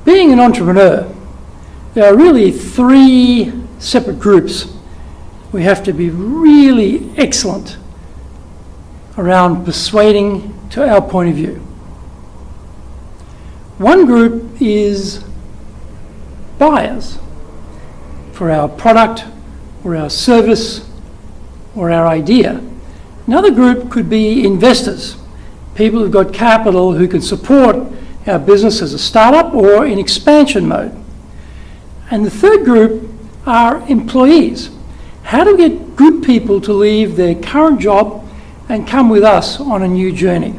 Being an entrepreneur, there are really three separate groups. We have to be really excellent around persuading to our point of view. One group is buyers for our product or our service or our idea. Another group could be investors, people who've got capital who can support our business as a startup or in expansion mode. And the third group are employees. How do we get good people to leave their current job and come with us on a new journey?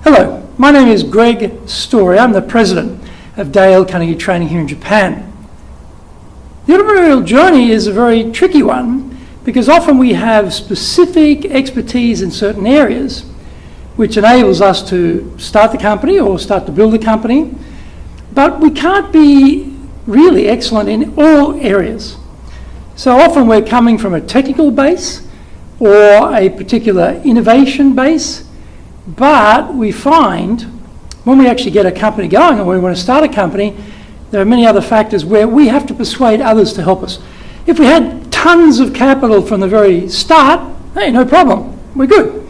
Hello, my name is Greg Story. I'm the president of Dale Carnegie Training here in Japan. The entrepreneurial journey is a very tricky one because often we have specific expertise in certain areas which enables us to start the company or start to build the company, but we can't be really excellent in all areas. So often we're coming from a technical base or a particular innovation base, but we find when we actually get a company going or we want to start a company, there are many other factors where we have to persuade others to help us. If we had tons of capital from the very start, hey, no problem, we're good.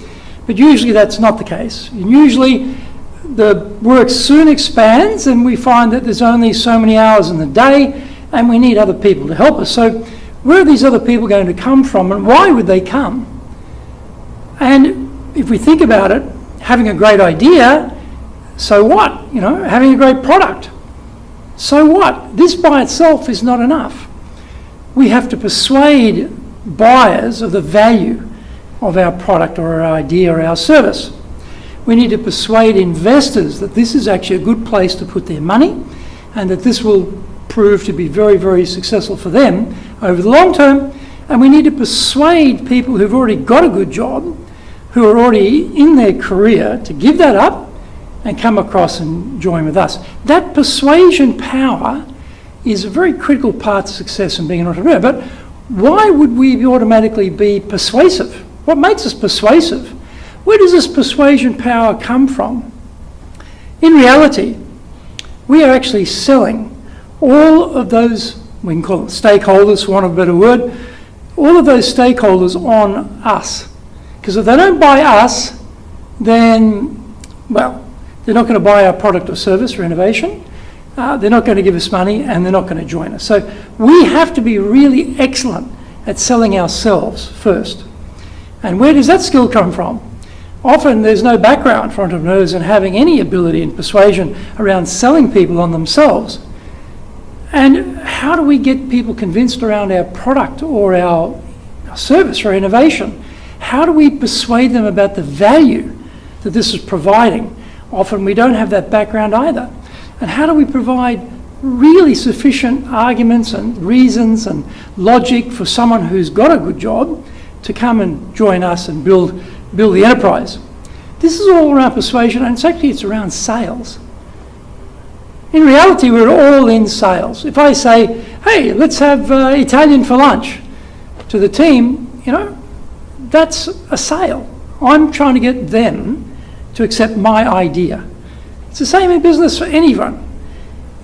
But usually that's not the case. And usually the work soon expands and we find that there's only so many hours in the day and we need other people to help us. So where are these other people going to come from and why would they come? And if we think about it, having a great idea, so what? You know, having a great product, so what? This by itself is not enough. We have to persuade buyers of the value of our product or our idea or our service. We need to persuade investors that this is actually a good place to put their money and that this will prove to be very, very successful for them over the long term. And we need to persuade people who've already got a good job, who are already in their career, to give that up and come across and join with us. That persuasion power is a very critical part of success in being an entrepreneur. But why would we automatically be persuasive? What makes us persuasive? Where does this persuasion power come from? In reality, we are actually selling all of those, we can call them stakeholders for want of a better word, all of those stakeholders on us. Because if they don't buy us, then, well, they're not going to buy our product or service or innovation, they're not going to give us money, and they're not going to join us. So we have to be really excellent at selling ourselves first. And where does that skill come from? Often there's no background for entrepreneurs in having any ability in persuasion around selling people on themselves. And how do we get people convinced around our product or our service or innovation? How do we persuade them about the value that this is providing? Often we don't have that background either. And how do we provide really sufficient arguments and reasons and logic for someone who's got a good job to come and join us and build the enterprise? This is all around persuasion, and it's around sales. In reality, we're all in sales. If I say, hey, let's have Italian for lunch to the team, you know, that's a sale. I'm trying to get them to accept my idea. It's the same in business for anyone.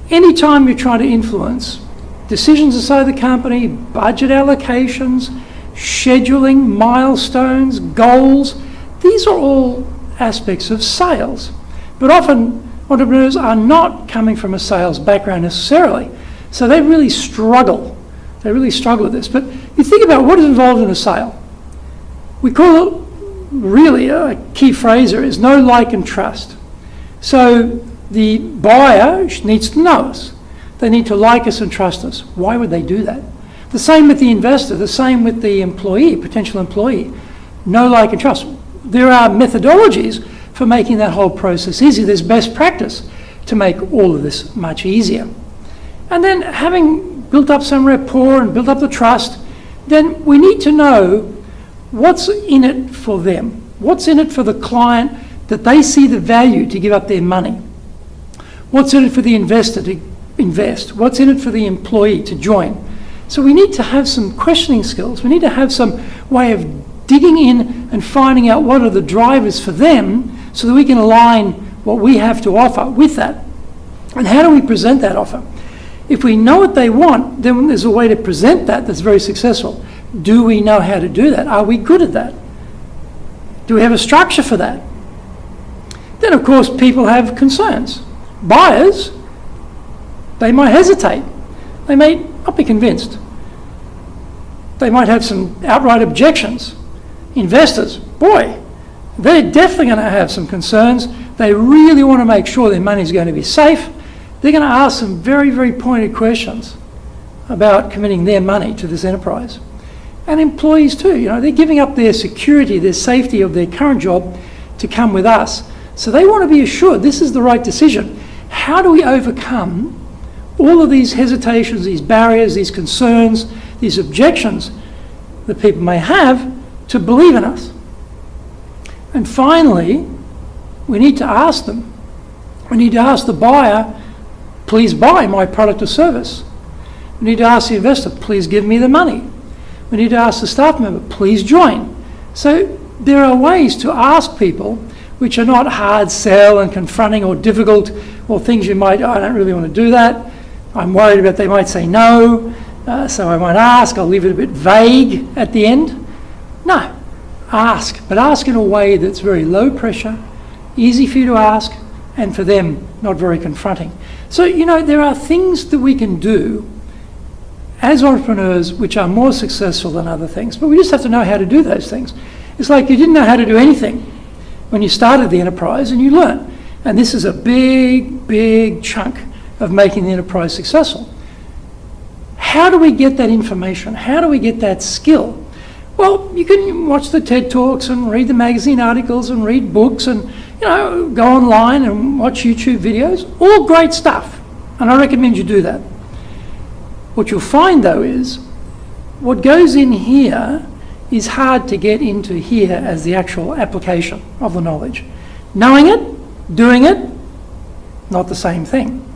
Anytime you're trying to influence decisions inside the company, budget allocations, scheduling, milestones, goals, these are all aspects of sales. But often entrepreneurs are not coming from a sales background necessarily. So they really struggle. They really struggle with this. But you think about what is involved in a sale. We call it, really a key phrase here is know, like and trust. So the buyer needs to know us. They need to like us and trust us. Why would they do that? The same with the investor, the same with the employee, potential employee. Know, like and trust. There are methodologies for making that whole process easy. There's best practice to make all of this much easier. And then having built up some rapport and built up the trust, then we need to know what's in it for them. What's in it for the client that they see the value to give up their money? What's in it for the investor to invest? What's in it for the employee to join? So we need to have some questioning skills. We need to have some way of digging in and finding out what are the drivers for them so that we can align what we have to offer with that. And how do we present that offer? If we know what they want, then there's a way to present that that's very successful. Do we know how to do that? Are we good at that? Do we have a structure for that? Then, of course, people have concerns. Buyers, they might hesitate. They may not be convinced. They might have some outright objections. Investors, boy, they're definitely going to have some concerns. They really want to make sure their money is going to be safe. They're going to ask some very, very pointed questions about committing their money to this enterprise. And employees too, they're giving up their security, their safety of their current job to come with us. So they want to be assured this is the right decision. How do we overcome all of these hesitations, these barriers, these concerns, these objections that people may have to believe in us? And finally, we need to ask them. We need to ask the buyer, please buy my product or service. We need to ask the investor, please give me the money. We need to ask the staff member, please join. So there are ways to ask people which are not hard sell and confronting or difficult, or things you might, I don't really want to do that. I'm worried about they might say no, so I won't ask. I'll leave it a bit vague at the end. No, ask, but ask in a way that's very low pressure, easy for you to ask, and for them, not very confronting. So, there are things that we can do as entrepreneurs which are more successful than other things, but we just have to know how to do those things. It's like you didn't know how to do anything when you started the enterprise, and you learn. And this is a big, big chunk of making the enterprise successful. How do we get that information? How do we get that skill? Well, you can watch the TED Talks and read the magazine articles and read books and, go online and watch YouTube videos. All great stuff. And I recommend you do that. What you'll find, though, is what goes in here is hard to get into here as the actual application of the knowledge. Knowing it, doing it, not the same thing.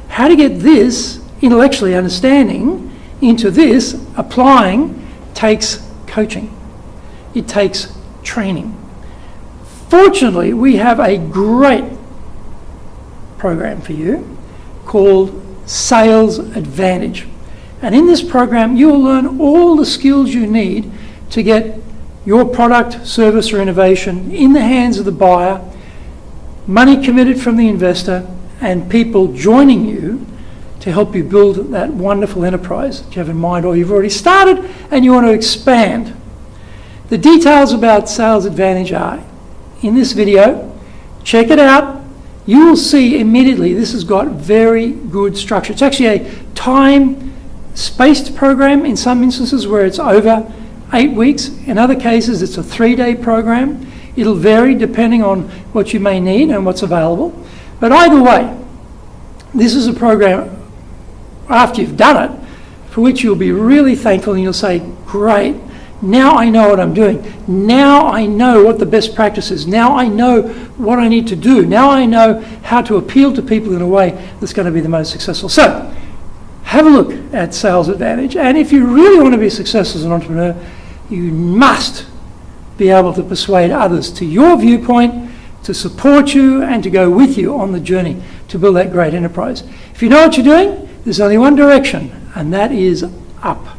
How to get this, intellectually understanding, into this, applying, takes coaching. It takes training. Fortunately, we have a great program for you called Sales Advantage. And in this program, you will learn all the skills you need to get your product, service, or innovation in the hands of the buyer, money committed from the investor, and people joining you to help you build that wonderful enterprise that you have in mind, or you've already started and you want to expand. The details about Sales Advantage are in this video. Check it out. You will see immediately this has got very good structure. It's actually a time-spaced program in some instances where it's over 8 weeks. In other cases, it's a 3-day program. It'll vary depending on what you may need and what's available. But either way, this is a program, after you've done it, for which you'll be really thankful and you'll say, great, now I know what I'm doing. Now I know what the best practice is. Now I know what I need to do. Now I know how to appeal to people in a way that's going to be the most successful. So, have a look at Sales Advantage. And if you really want to be successful as an entrepreneur, you must be able to persuade others to your viewpoint, to support you, and to go with you on the journey to build that great enterprise. If you know what you're doing, there's only one direction, and that is up.